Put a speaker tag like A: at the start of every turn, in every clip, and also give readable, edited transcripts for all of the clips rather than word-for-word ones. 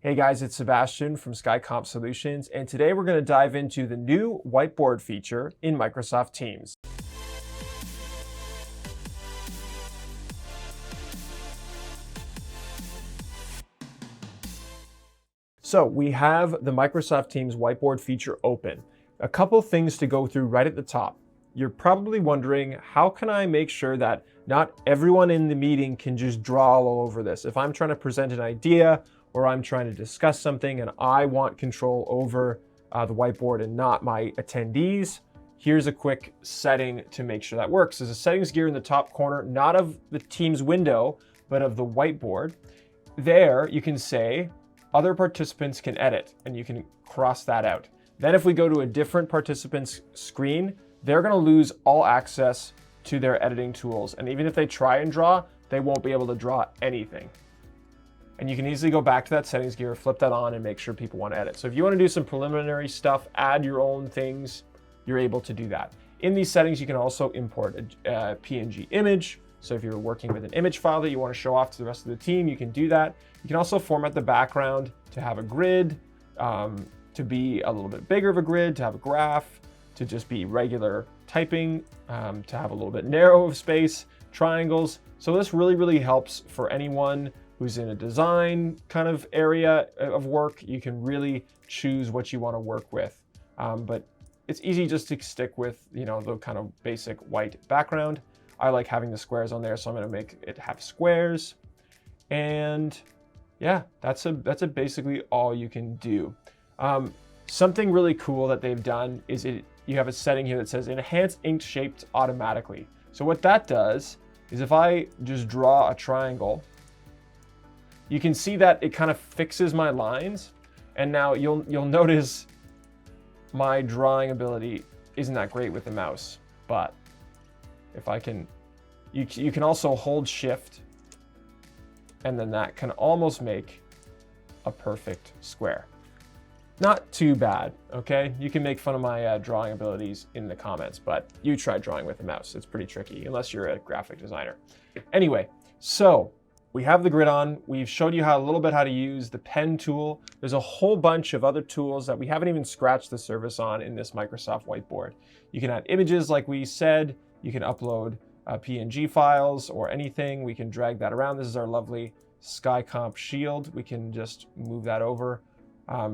A: Hey guys, it's Sebastian from SkyComp Solutions, and today we're going to dive into the new whiteboard feature in Microsoft Teams. So we have the Microsoft Teams whiteboard feature open. A couple things to go through right at the top. You're probably wondering, how can I make sure that not everyone in the meeting can just draw all over this? If I'm trying to present an idea or I'm trying to discuss something and I want control over the whiteboard and not my attendees, here's a quick setting to make sure that works. There's a settings gear in the top corner, not of the Teams window, but of the whiteboard. There you can say, other participants can edit, and you can cross that out. Then if we go to a different participant's screen, they're gonna lose all access to their editing tools. And even if they try and draw, they won't be able to draw anything. And you can easily go back to that settings gear, flip that on, and make sure people want to edit. So if you want to do some preliminary stuff, add your own things, you're able to do that. In these settings, you can also import a PNG image. So if you're working with an image file that you want to show off to the rest of the team, you can do that. You can also format the background to have a grid, to be a little bit bigger of a grid, to have a graph, to just be regular typing, to have a little bit narrow of space, triangles. So this really helps for anyone who's in a design kind of area of work. You can really choose what you want to work with. But it's easy just to stick with, the kind of basic white background. I like having the squares on there, so I'm going to make it have squares. And yeah, that's basically all you can do. Something really cool that they've done is you have a setting here that says enhance inked shapes automatically. So what that does is if I just draw a triangle, you can see that it kind of fixes my lines. And now you'll notice my drawing ability isn't that great with the mouse, but if I can, you can also hold shift, and then that can almost make a perfect square. Not too bad, okay? You can make fun of my drawing abilities in the comments, but you try drawing with a mouse. It's pretty tricky, unless you're a graphic designer. Anyway, so we have the grid on. We've showed you a little bit how to use the pen tool. There's a whole bunch of other tools that we haven't even scratched the surface on in this Microsoft whiteboard. You can add images like we said. You can upload PNG files or anything. We can drag that around. This is our lovely SkyComp shield. We can just move that over.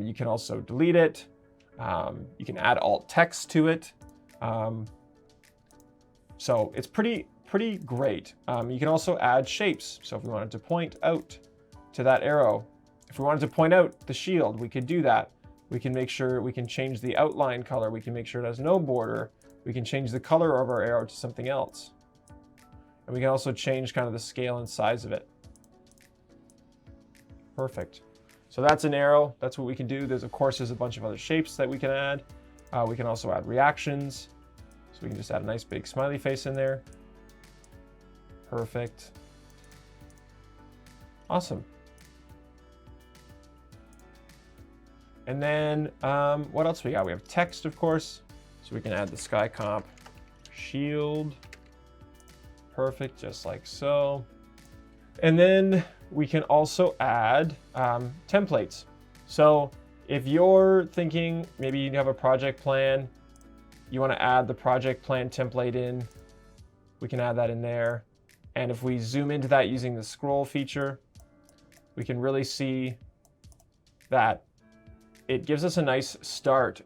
A: You can also delete it. You can add alt text to it. So it's pretty great. You can also add shapes. So if we wanted to point out to that arrow, if we wanted to point out the shield, we could do that. We can make sure we can change the outline color. We can make sure it has no border. We can change the color of our arrow to something else. And we can also change kind of the scale and size of it. Perfect. So that's an arrow. That's what we can do. There's a bunch of other shapes that we can add. We can also add reactions. So we can just add a nice big smiley face in there. Perfect. Awesome. And then what else we got? We have text, of course. So we can add the SkyComp shield. Perfect, just like so. And then we can also add templates. So if you're thinking, maybe you have a project plan, you want to add the project plan template in, we can add that in there. And if we zoom into that using the scroll feature, we can really see that it gives us a nice start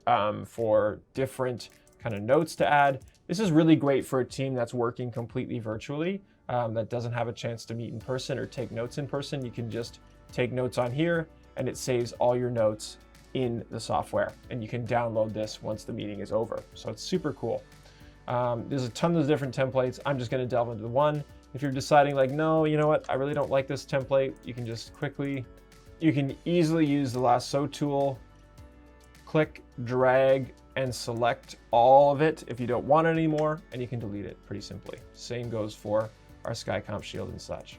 A: for different kind of notes to add. This is really great for a team that's working completely virtually, that doesn't have a chance to meet in person or take notes in person. You can just take notes on here, and it saves all your notes in the software. And you can download this once the meeting is over. So it's super cool. There's a ton of different templates. I'm just going to delve into the one. If you're deciding like, no, you know what, I really don't like this template, you can just you can easily use the lasso tool, click, drag, and select all of it if you don't want it anymore, and you can delete it pretty simply. Same goes for our SkyComp shield and such.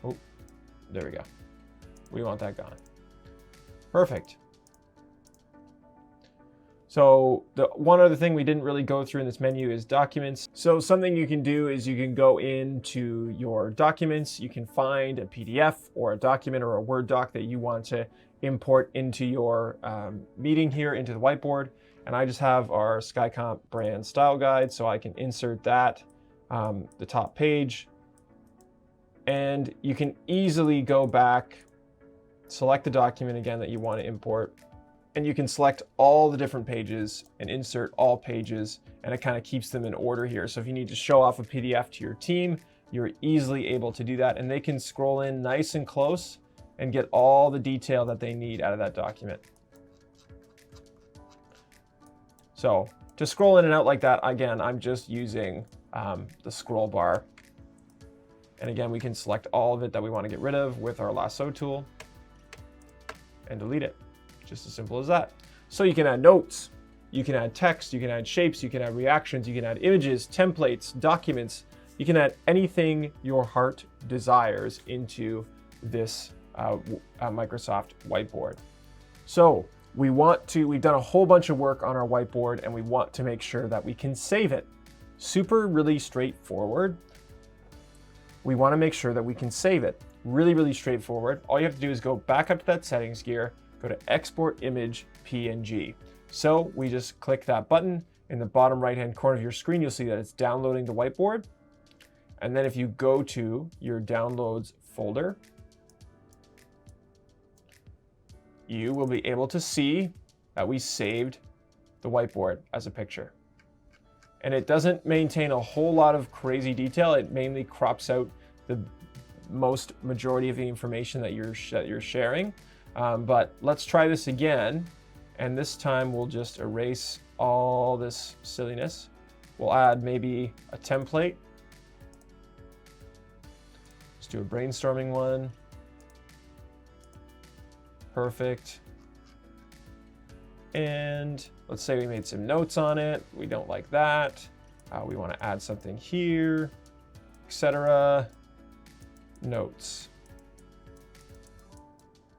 A: Oh, there we go. We want that gone. Perfect. So the one other thing we didn't really go through in this menu is documents. So something you can do is you can go into your documents, you can find a PDF or a document or a Word doc that you want to import into your meeting here into the whiteboard. And I just have our SkyComp brand style guide, so I can insert that, the top page. And you can easily go back, select the document again that you want to import, and you can select all the different pages and insert all pages, and it kind of keeps them in order here. So if you need to show off a PDF to your team, you're easily able to do that, and they can scroll in nice and close and get all the detail that they need out of that document. So to scroll in and out like that, again, I'm just using the scroll bar. And again, we can select all of it that we want to get rid of with our lasso tool and delete it. Just as simple as that. So you can add notes, you can add text, you can add shapes, you can add reactions, you can add images, templates, documents. You can add anything your heart desires into this Microsoft whiteboard. So we've done a whole bunch of work on our whiteboard, and we want to make sure that we can save it. Really straightforward. We want to make sure that we can save it. Really straightforward. All you have to do is go back up to that settings gear, go to Export Image PNG. So we just click that button in the bottom right-hand corner of your screen. You'll see that it's downloading the whiteboard. And then if you go to your downloads folder, you will be able to see that we saved the whiteboard as a picture. And it doesn't maintain a whole lot of crazy detail. It mainly crops out the majority of the information that you're sharing. But let's try this again. And this time we'll just erase all this silliness. We'll add maybe a template. Let's do a brainstorming one. Perfect. And let's say we made some notes on it. We don't like that. We want to add something here, etc. Notes.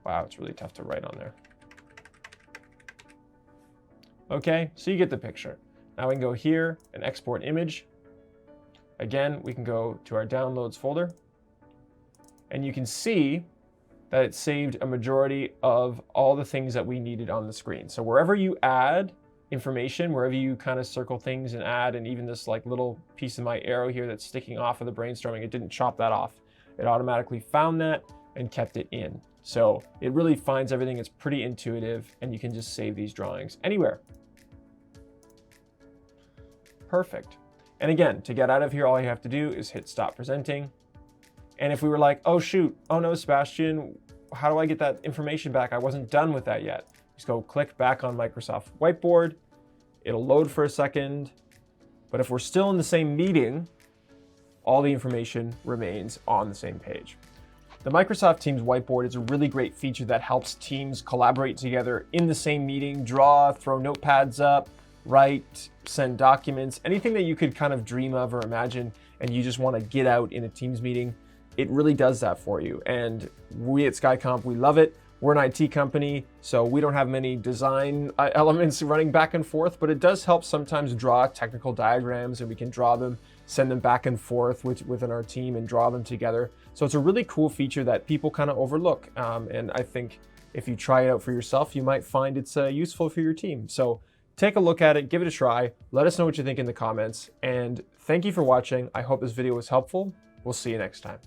A: Wow, it's really tough to write on there. Okay, so you get the picture. Now we can go here and export image. Again, we can go to our downloads folder, and you can see that it saved a majority of all the things that we needed on the screen. So wherever you add information, wherever you kind of circle things and add, and even this like little piece of my arrow here that's sticking off of the brainstorming, it didn't chop that off. It automatically found that and kept it in. So it really finds everything. It's pretty intuitive, and you can just save these drawings anywhere. Perfect. And again, to get out of here, all you have to do is hit stop presenting. And if we were like, oh shoot, oh no, Sebastian, how do I get that information back? I wasn't done with that yet. Just go click back on Microsoft Whiteboard. It'll load for a second. But if we're still in the same meeting, all the information remains on the same page. The Microsoft Teams Whiteboard is a really great feature that helps teams collaborate together in the same meeting, draw, throw notepads up, write, send documents, anything that you could kind of dream of or imagine and you just want to get out in a Teams meeting. It really does that for you. And we at SkyComp, we love it. We're an IT company, so we don't have many design elements running back and forth, but it does help sometimes draw technical diagrams, and we can draw them, send them back and forth within our team and draw them together. So it's a really cool feature that people kind of overlook. And I think if you try it out for yourself, you might find it's useful for your team. So take a look at it, give it a try. Let us know what you think in the comments. And thank you for watching. I hope this video was helpful. We'll see you next time.